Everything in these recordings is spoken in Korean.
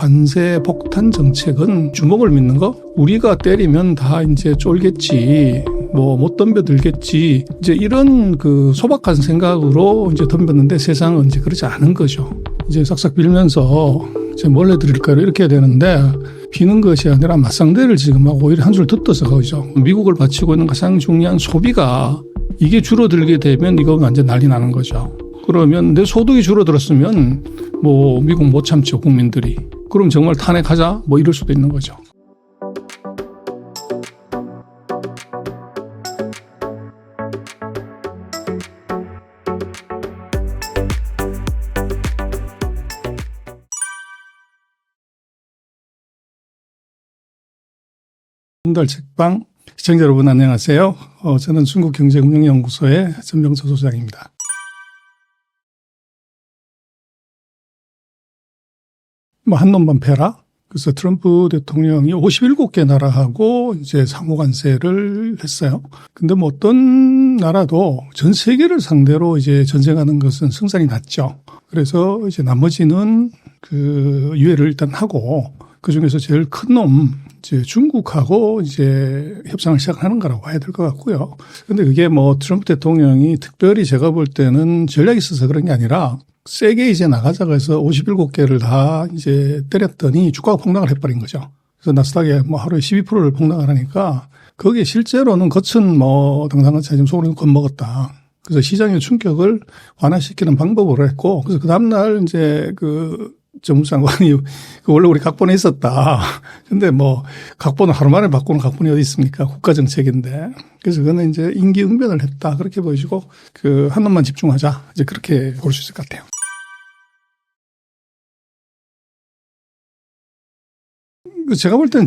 관세 폭탄 정책은 주먹을 믿는 거? 우리가 때리면 다 이제 쫄겠지, 못 덤벼들겠지, 이제 이런 그 소박한 생각으로 이제 덤볐는데 세상은 이제 그렇지 않은 거죠. 이제 싹싹 빌면서 이제 뭘 해드릴까요? 이렇게 해야 되는데 비는 것이 아니라 맞상대를 지금 하고 오히려 한 줄 더 떠서 가죠. 미국을 바치고 있는 가장 중요한 소비가 이게 줄어들게 되면 이거 완전 난리 나는 거죠. 그러면 내 소득이 줄어들었으면 미국 못 참죠, 국민들이. 그럼 정말 탄핵하자? 이럴 수도 있는 거죠. 달 책방 시청자 여러분 안녕하세요. 저는 중국경제금융연구소의 전병서 소장입니다. 한 놈만 패라. 그래서 트럼프 대통령이 57개 나라하고 이제 상호관세를 했어요. 근데 어떤 나라도 전 세계를 상대로 이제 전쟁하는 것은 승산이 낮죠. 그래서 이제 나머지는 그 유예를 일단 하고 그 중에서 제일 큰 놈, 이제 중국하고 이제 협상을 시작하는 거라고 봐야 될 것 같고요. 근데 그게 트럼프 대통령이 특별히 제가 볼 때는 전략이 있어서 그런 게 아니라 세게 이제 나가자고 해서 57개를 다 이제 때렸더니 주가가 폭락을 해버린 거죠. 그래서 나스닥에 하루에 12%를 폭락을 하니까 거기에 실제로는 겉은 당당한 차지금 속으로는 겁먹었다. 그래서 시장의 충격을 완화시키는 방법으로 했고, 그래서 그 다음날 이제 정무장관이 원래 우리 각본에 있었다. 근데 각본을 하루 만에 바꾸는 각본이 어디 있습니까? 국가정책인데. 그래서 그거는 이제 임기응변을 했다. 그렇게 보여지고 한 놈만 집중하자. 이제 그렇게 볼 수 있을 것 같아요. 제가 볼 때는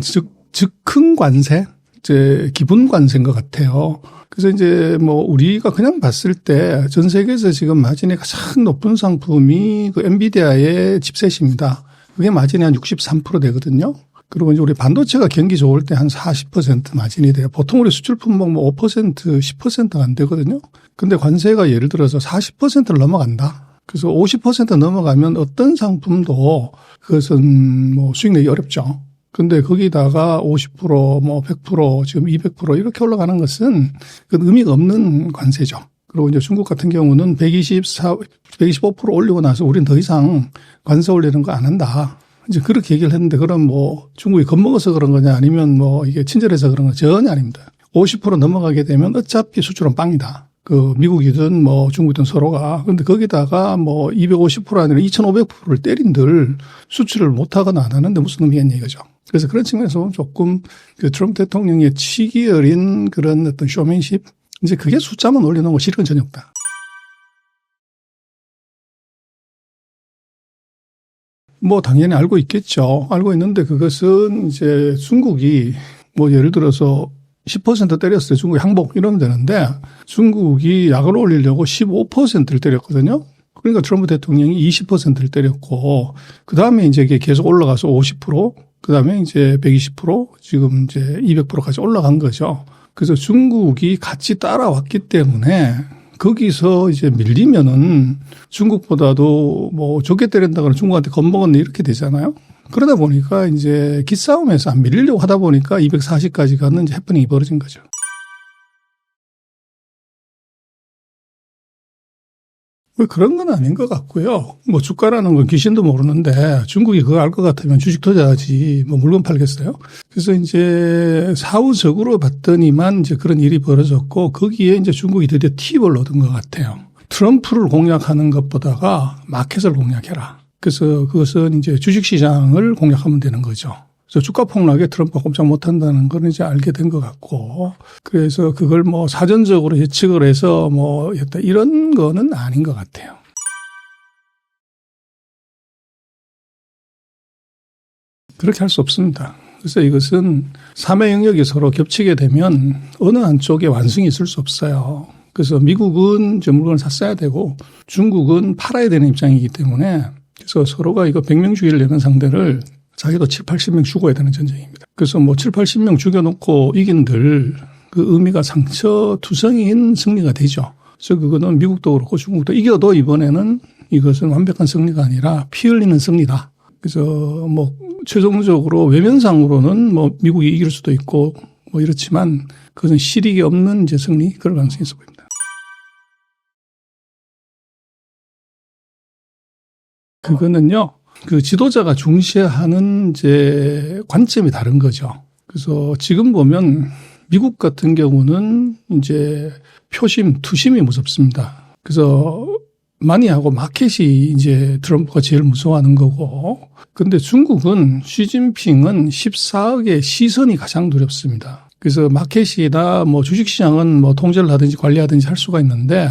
즉흥 관세, 이제 기분 관세인 것 같아요. 그래서 이제 우리가 그냥 봤을 때 전 세계에서 지금 마진이 가장 높은 상품이 그 엔비디아의 칩셋입니다. 그게 마진이 한 63% 되거든요. 그리고 이제 우리 반도체가 경기 좋을 때 한 40% 마진이 돼요. 보통 우리 수출 품목 5%, 10%가 안 되거든요. 근데 관세가 예를 들어서 40%를 넘어간다. 그래서 50% 넘어가면 어떤 상품도 그것은 수익 내기 어렵죠. 근데 거기다가 50%, 100%, 지금 200% 이렇게 올라가는 것은 그 의미가 없는 관세죠. 그리고 이제 중국 같은 경우는 125% 올리고 나서 우리는 더 이상 관세 올리는 거 안 한다. 이제 그렇게 얘기를 했는데 그럼 중국이 겁먹어서 그런 거냐 아니면 이게 친절해서 그런 거 전혀 아닙니다. 50% 넘어가게 되면 어차피 수출은 빵이다. 미국이든 중국이든 서로가. 근데 거기다가 250% 아니라 2500%를 때린들 수출을 못하거나 안 하는데 무슨 의미겠냐 이거죠. 그래서 그런 측면에서 보면 조금 트럼프 대통령의 치기 어린 그런 어떤 쇼맨십, 이제 그게 숫자만 올려놓은 거 실은 전혀 없다. 당연히 알고 있겠죠. 알고 있는데 그것은 이제 중국이 예를 들어서 10% 때렸어요. 중국이 항복 이러면 되는데 중국이 약을 올리려고 15%를 때렸거든요. 그러니까 트럼프 대통령이 20%를 때렸고 그다음에 이제 이게 계속 올라가서 50%, 그다음에 이제 120%, 지금 이제 200%까지 올라간 거죠. 그래서 중국이 같이 따라왔기 때문에 거기서 이제 밀리면은 중국보다도 적게 때린다거나 중국한테 겁먹었네 이렇게 되잖아요. 그러다 보니까 이제 기싸움에서 안 밀리려고 하다 보니까 240까지 가는 이제 해프닝이 벌어진 거죠. 그런 건 아닌 것 같고요. 주가라는 건 귀신도 모르는데 중국이 그거 알 것 같으면 주식 투자하지 물건 팔겠어요? 그래서 이제 사후적으로 봤더니만 이제 그런 일이 벌어졌고 거기에 이제 중국이 드디어 팁을 얻은 것 같아요. 트럼프를 공략하는 것보다가 마켓을 공략해라. 그래서 그것은 이제 주식시장을 공략하면 되는 거죠. 그래서 주가 폭락에 트럼프가 꼼짝 못한다는 걸 이제 알게 된 것 같고, 그래서 그걸 사전적으로 예측을 해서 이런 거는 아닌 것 같아요. 그렇게 할 수 없습니다. 그래서 이것은 3의 영역이 서로 겹치게 되면 어느 한쪽에 완승이 있을 수 없어요. 그래서 미국은 이제 물건을 샀어야 되고 중국은 팔아야 되는 입장이기 때문에 그래서 서로가 이거 100명 죽이려는 상대를 자기도 7, 80명 죽어야 되는 전쟁입니다. 그래서 7, 80명 죽여놓고 이긴들 그 의미가 상처투성이인 승리가 되죠. 그래서 그거는 미국도 그렇고 중국도 이겨도 이번에는 이것은 완벽한 승리가 아니라 피 흘리는 승리다. 그래서 뭐 최종적으로 외면상으로는 뭐 미국이 이길 수도 있고 뭐 이렇지만 그것은 실익이 없는 이제 승리 그럴 가능성이 있어 보입니다. 그거는요, 그 지도자가 중시하는 이제 관점이 다른 거죠. 그래서 지금 보면 미국 같은 경우는 이제 표심, 투심이 무섭습니다. 그래서 많이 하고 마켓이 이제 트럼프가 제일 무서워하는 거고. 근데 중국은 시진핑은 14억의 시선이 가장 두렵습니다. 그래서 마켓이나 뭐 주식시장은 뭐 통제를 하든지 관리하든지 할 수가 있는데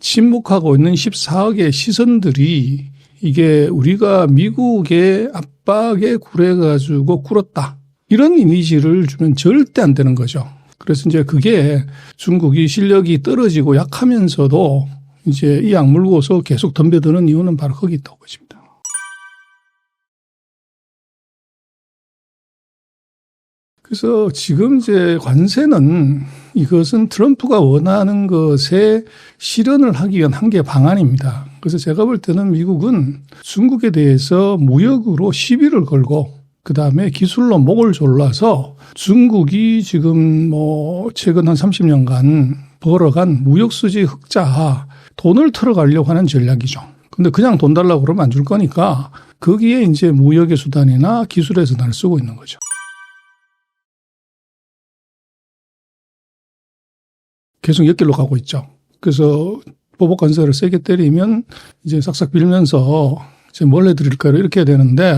침묵하고 있는 14억의 시선들이 이게 우리가 미국의 압박에 굴해가지고 굴었다. 이런 이미지를 주면 절대 안 되는 거죠. 그래서 이제 그게 중국이 실력이 떨어지고 약하면서도 이제 이 악물고서 계속 덤벼드는 이유는 바로 거기 있다고 보십니다. 그래서 지금 이제 관세는 이것은 트럼프가 원하는 것에 실현을 하기 위한 한 개의 방안입니다. 그래서 제가 볼 때는 미국은 중국에 대해서 무역으로 시비를 걸고 그다음에 기술로 목을 졸라서 중국이 지금 뭐 최근 한 30년간 벌어간 무역수지 흑자 돈을 털어가려고 하는 전략이죠. 근데 그냥 돈 달라고 그러면 안 줄 거니까 거기에 이제 무역의 수단이나 기술의 수단을 쓰고 있는 거죠. 계속 옆길로 가고 있죠. 그래서 보복 관세를 세게 때리면 이제 싹싹 빌면서 이제 뭘 해드릴까요? 이렇게 해야 되는데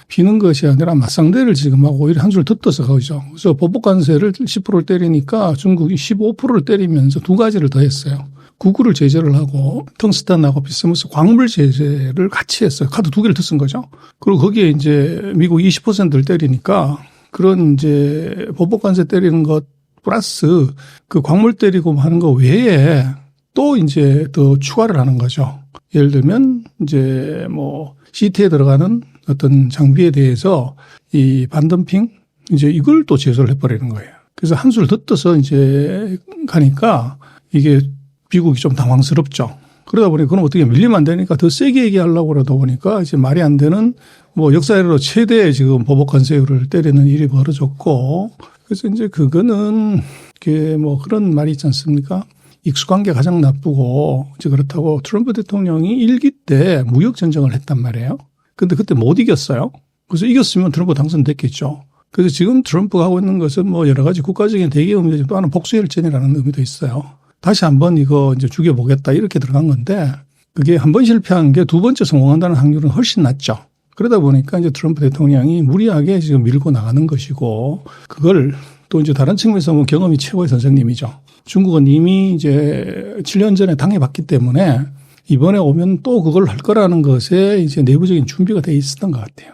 비는 것이 아니라 맞상대를 지금 하고 오히려 한 줄 더 떠서 가죠. 그래서 보복 관세를 10%를 때리니까 중국이 15%를 때리면서 두 가지를 더 했어요. 구글을 제재를 하고 텅스탄하고 비스무스 광물 제재를 같이 했어요. 카드 두 개를 더 쓴 거죠. 그리고 거기에 이제 미국 20%를 때리니까 그런 이제 보복 관세 때리는 것 플러스 그 광물 때리고 하는 거 외에 또 이제 더 추가를 하는 거죠. 예를 들면 이제 뭐 시트에 들어가는 어떤 장비에 대해서 이 반덤핑 이제 이걸 또 제소를 해버리는 거예요. 그래서 한술 더 떠서 이제 가니까 이게 미국이 좀 당황스럽죠. 그러다 보니 그건 어떻게 밀리면 안 되니까 더 세게 얘기하려고 그러다 보니까 이제 말이 안 되는 뭐 역사로 최대의 지금 보복 관세율을 때리는 일이 벌어졌고 그래서 이제 그거는 이게 뭐 그런 말이 있지 않습니까? 익숙한 게 가장 나쁘고 이제 그렇다고 트럼프 대통령이 1기 때 무역 전쟁을 했단 말이에요. 근데 그때 못 이겼어요. 그래서 이겼으면 트럼프 당선됐겠죠. 그래서 지금 트럼프가 하고 있는 것은 뭐 여러 가지 국가적인 대기 의미도 또 하나 복수혈전이라는 의미도 있어요. 다시 한번 이거 이제 죽여보겠다 이렇게 들어간 건데 그게 한 번 실패한 게 두 번째 성공한다는 확률은 훨씬 낮죠. 그러다 보니까 이제 트럼프 대통령이 무리하게 지금 밀고 나가는 것이고 그걸 또 이제 다른 측면에서 보면 경험이 최고의 선생님이죠. 중국은 이미 이제 7년 전에 당해봤기 때문에 이번에 오면 또 그걸 할 거라는 것에 이제 내부적인 준비가 돼 있었던 것 같아요.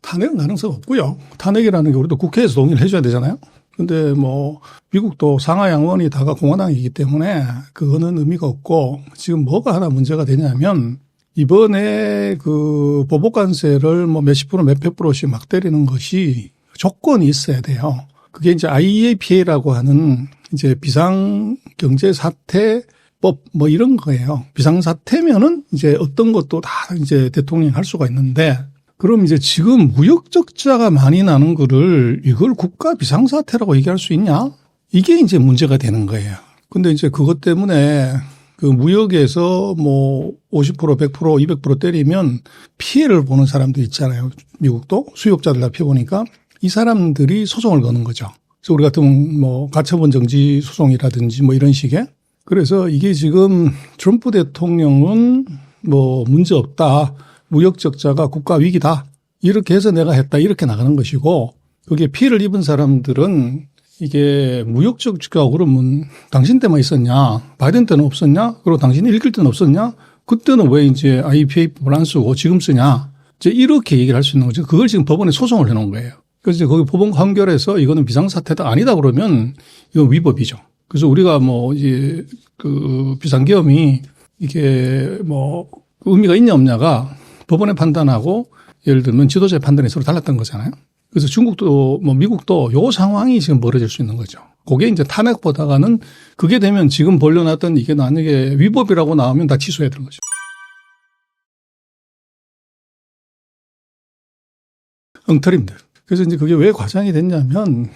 탄핵은 가능성 없고요. 탄핵이라는 게 우리도 국회에서 동의를 해줘야 되잖아요. 근데 뭐 미국도 상하 양원이 다가 공화당이기 때문에 그거는 의미가 없고 지금 뭐가 하나 문제가 되냐면 이번에 그 보복 관세를 뭐 몇십 프로 몇백 프로씩 막 때리는 것이 조건이 있어야 돼요. 그게 이제 IEEPA라고 하는 이제 비상경제사태법 뭐 이런 거예요. 비상사태면은 이제 어떤 것도 다 이제 대통령이 할 수가 있는데 그럼 이제 지금 무역 적자가 많이 나는 거를 이걸 국가 비상사태라고 얘기할 수 있냐? 이게 이제 문제가 되는 거예요. 근데 이제 그것 때문에 그 무역에서 뭐 50%, 100%, 200% 때리면 피해를 보는 사람도 있잖아요. 미국도 수입업자들 다 피해보니까 이 사람들이 소송을 거는 거죠. 그래서 우리 같은 뭐 가처분 정지 소송이라든지 뭐 이런 식의. 그래서 이게 지금 트럼프 대통령은 뭐 문제 없다. 무역 적자가 국가 위기다. 이렇게 해서 내가 했다. 이렇게 나가는 것이고 그게 피해를 입은 사람들은 이게 무역 적자가 그러면 당신 때만 있었냐? 바이든 때는 없었냐? 그리고 당신이 읽을 때는 없었냐? 그때는 왜 이제 IEEPA법을 안 쓰고 지금 쓰냐? 이제 이렇게 얘기를 할 수 있는 거죠. 그걸 지금 법원에 소송을 해놓은 거예요. 그래서 이제 거기 법원 판결에서 이거는 비상사태다 아니다 그러면 이건 위법이죠. 그래서 우리가 뭐 이제 그 비상계엄이 이게 뭐 의미가 있냐 없냐가 법원의 판단하고 예를 들면 지도자의 판단이 서로 달랐던 거잖아요. 그래서 중국도 뭐 미국도 요 상황이 지금 벌어질 수 있는 거죠. 그게 이제 탄핵보다가는 그게 되면 지금 벌려놨던 이게 만약에 위법이라고 나오면 다 취소해야 되는 거죠. 엉터리입니다. 그래서 이제 그게 왜 과장이 됐냐면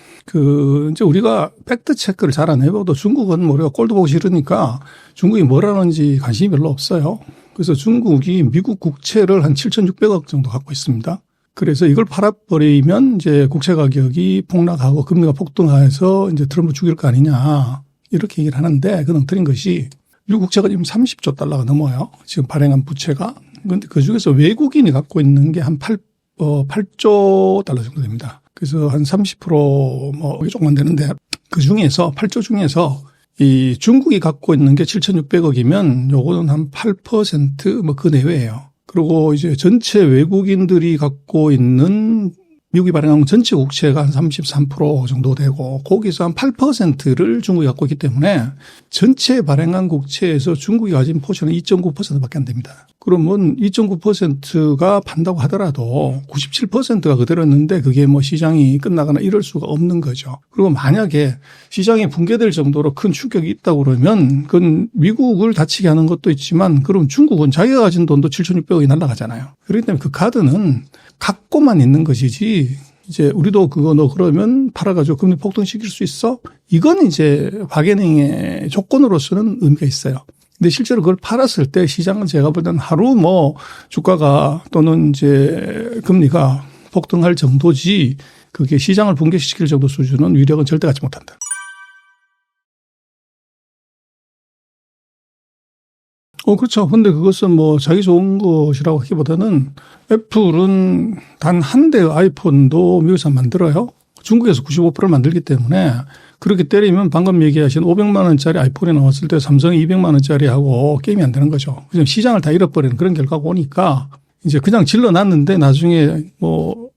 이제 우리가 팩트 체크를 잘 안 해봐도 중국은 뭐 우리가 꼴도 보기 싫으니까 중국이 뭘 하는지 관심이 별로 없어요. 그래서 중국이 미국 국채를 한 7,600억 정도 갖고 있습니다. 그래서 이걸 팔아버리면 이제 국채 가격이 폭락하고 금리가 폭등해서 이제 트럼프 죽일 거 아니냐 이렇게 얘기를 하는데 그건 엉터리인 것이 미국 국채가 지금 30조 달러가 넘어요. 지금 발행한 부채가. 그런데 그중에서 외국인이 갖고 있는 게 한 8조 달러 정도 됩니다. 그래서 한 30% 조금만 되는데 그 중에서 8조 중에서 이 중국이 갖고 있는 게 7,600억이면 요거는 한 8% 그 내외예요. 그리고 이제 전체 외국인들이 갖고 있는 미국이 발행한 전체 국채가 한 33% 정도 되고 거기서 한 8%를 중국이 갖고 있기 때문에 전체 발행한 국채에서 중국이 가진 포션은 2.9%밖에 안 됩니다. 그러면 2.9%가 판다고 하더라도 97%가 그대로였는데 그게 뭐 시장이 끝나거나 이럴 수가 없는 거죠. 그리고 만약에 시장이 붕괴될 정도로 큰 충격이 있다고 그러면 그건 미국을 다치게 하는 것도 있지만 그럼 중국은 자기가 가진 돈도 7,600억이 날아가잖아요. 그렇기 때문에 그 카드는 갖고만 있는 것이지 이제 우리도 그거 너 그러면 팔아가지고 금리 폭등시킬 수 있어? 이건 이제 바게닝의 조건으로서는 의미가 있어요. 근데 실제로 그걸 팔았을 때 시장은 제가 볼 때는 하루 주가가 또는 이제 금리가 폭등할 정도지 그게 시장을 붕괴시킬 정도 수준은 위력은 절대 갖지 못한다. 그렇죠. 근데 그것은 자기 좋은 것이라고 하기보다는 애플은 단 한 대의 아이폰도 미국에서 만들어요. 중국에서 95%를 만들기 때문에 그렇게 때리면 방금 얘기하신 500만 원짜리 아이폰이 나왔을 때 삼성이 200만 원짜리하고 게임이 안 되는 거죠. 그냥 시장을 다 잃어버리는 그런 결과가 오니까 이제 그냥 질러놨는데 나중에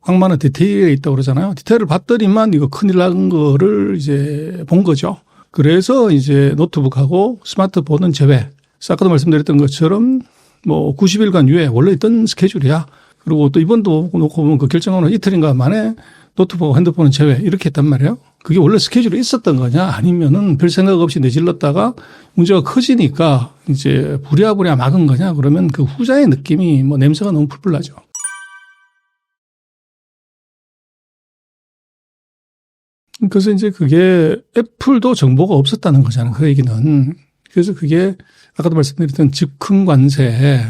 악마는 디테일에 있다고 그러잖아요. 디테일을 봤더니만 이거 큰일 난 거를 이제 본 거죠. 그래서 이제 노트북하고 스마트폰은 제외. 아까도 말씀드렸던 것처럼 90일간 유예 원래 있던 스케줄이야. 그리고 또 이번도 놓고 보면 그 결정하는 이틀인가 만에 노트북, 핸드폰은 제외 이렇게 했단 말이에요. 그게 원래 스케줄이 있었던 거냐 아니면은 별 생각 없이 내질렀다가 문제가 커지니까 이제 부랴부랴 막은 거냐 그러면 그 후자의 느낌이 냄새가 너무 풀풀 나죠. 그래서 이제 그게 애플도 정보가 없었다는 거잖아요. 그 얘기는. 그래서 그게 아까도 말씀드렸던 즉흥 관세,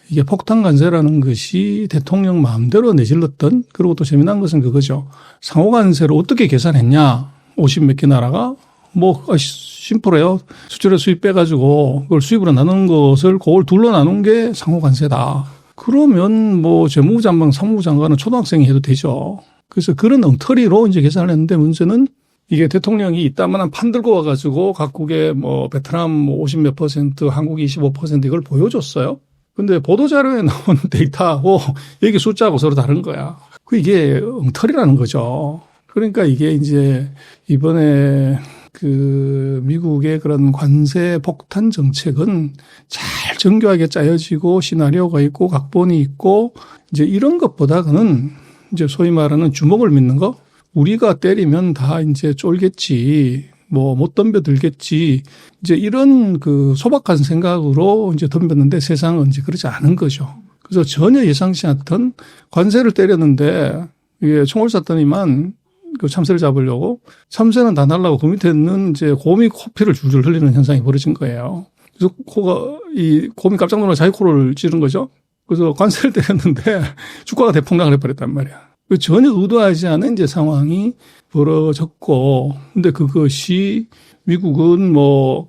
이게 폭탄 관세라는 것이 대통령 마음대로 내질렀던, 그리고 또 재미난 것은 그거죠. 상호 관세를 어떻게 계산했냐. 50몇 개 나라가 심플해요. 수출에 수입 빼가지고 그걸 수입으로 나눈 것을 그걸 둘로 나눈 게 상호 관세다. 그러면 재무부 장관, 사무부 장관은 초등학생이 해도 되죠. 그래서 그런 엉터리로 이제 계산을 했는데 문제는 이게 대통령이 이따만한 판 들고 와가지고 각국의 베트남 50몇 %, 한국이 25% 이걸 보여줬어요. 근데 보도자료에 나온 데이터하고 여기 숫자하고 서로 다른 거야. 이게 엉터리라는 거죠. 그러니까 이게 이제 이번에 미국의 그런 관세 폭탄 정책은 잘 정교하게 짜여지고 시나리오가 있고 각본이 있고 이제 이런 것보다는 이제 소위 말하는 주먹을 믿는 거. 우리가 때리면 다 이제 쫄겠지, 못 덤벼들겠지, 이제 이런 소박한 생각으로 이제 덤볐는데 세상은 이제 그렇지 않은 거죠. 그래서 전혀 예상치 않던 관세를 때렸는데 이게 총을 쐈더니만 참새를 잡으려고 참새는 다 날라고 그 밑에는 이제 곰이 코피를 줄줄 흘리는 현상이 벌어진 거예요. 그래서 곰이 깜짝 놀라 자기 코를 찌른 거죠. 그래서 관세를 때렸는데 주가가 대폭락을 해버렸단 말이야. 전혀 의도하지 않은 이제 상황이 벌어졌고, 근데 그것이 미국은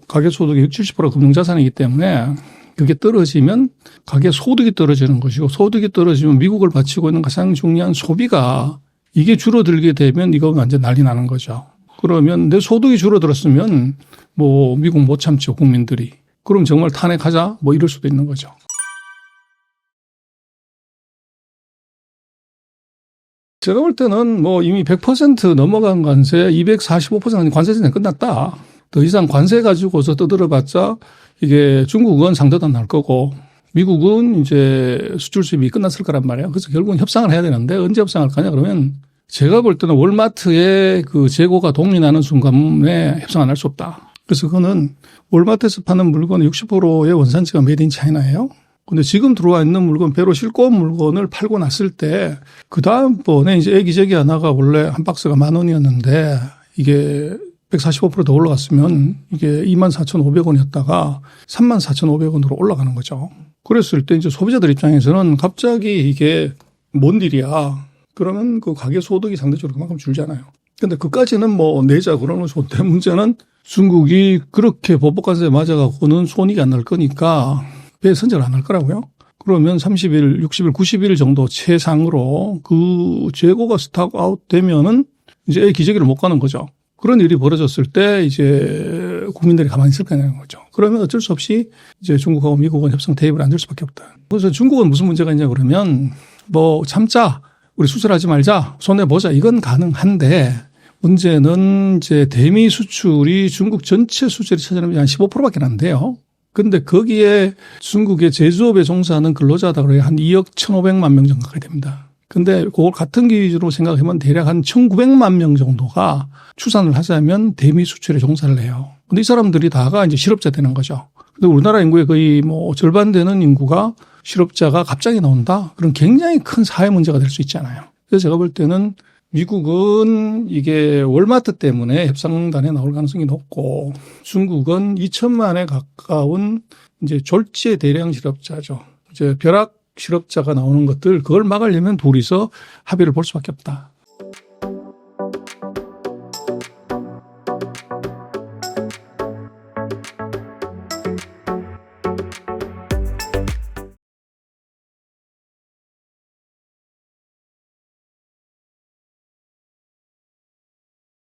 가계소득의 70%가 금융자산이기 때문에 그게 떨어지면 가계소득이 떨어지는 것이고, 소득이 떨어지면 미국을 바치고 있는 가장 중요한 소비가 이게 줄어들게 되면 이거 완전 난리 나는 거죠. 그러면 내 소득이 줄어들었으면 미국 못 참죠, 국민들이. 그럼 정말 탄핵하자 이럴 수도 있는 거죠. 제가 볼 때는 이미 100% 넘어간 관세, 245% 관세전이 끝났다. 더 이상 관세 가지고서 떠들어봤자 이게 중국은 상대도 안 날 거고 미국은 이제 수출 수입이 끝났을 거란 말이에요. 그래서 결국은 협상을 해야 되는데 언제 협상할 거냐 그러면 제가 볼 때는 월마트의 그 재고가 동의나는 순간에 협상 안 할 수 없다. 그래서 그거는 월마트에서 파는 물건의 60%의 원산지가 메이드 인 차이나예요. 근데 지금 들어와 있는 물건, 배로 싣고 온 물건을 팔고 났을 때, 그 다음번에 이제 애기저기 하나가 원래 한 박스가 10,000원이었는데, 이게 145% 더 올라갔으면 이게 24,500원이었다가 34,500원으로 올라가는 거죠. 그랬을 때 이제 소비자들 입장에서는 갑자기 이게 뭔 일이야. 그러면 그 가계 소득이 상대적으로 그만큼 줄잖아요. 근데 그까지는 뭐 내자 그러는 좋은데 문제는 중국이 그렇게 보복관세에 맞아갖고는 손익이 안 날 거니까 배 선절 안 할 거라고요. 그러면 30일, 60일, 90일 정도 최상으로 그 재고가 스탁 아웃 되면은 이제 기저귀를 못 가는 거죠. 그런 일이 벌어졌을 때 이제 국민들이 가만히 있을 거냐는 거죠. 그러면 어쩔 수 없이 이제 중국하고 미국은 협상 테이블에 앉을 수밖에 없다. 그래서 중국은 무슨 문제가 있냐 그러면 뭐 참자, 우리 수출하지 말자, 손해보자 이건 가능한데 문제는 이제 대미 수출이 중국 전체 수출이 차지하는 한 15%밖에 안 돼요. 근데 거기에 중국의 제조업에 종사하는 근로자다 그래야 한 2억 1,500만 명 정도 가까이 됩니다. 근데 그걸 같은 기준으로 생각하면 대략 한 1,900만 명 정도가 추산을 하자면 대미 수출에 종사를 해요. 근데 이 사람들이 다가 이제 실업자 되는 거죠. 근데 우리나라 인구의 거의 뭐 절반 되는 인구가 실업자가 갑자기 나온다? 그런 굉장히 큰 사회 문제가 될 수 있잖아요. 그래서 제가 볼 때는 미국은 이게 월마트 때문에 협상단에 나올 가능성이 높고 중국은 2천만에 가까운 이제 졸지의 대량 실업자죠. 이제 벼락 실업자가 나오는 것들 그걸 막으려면 둘이서 합의를 볼 수밖에 없다.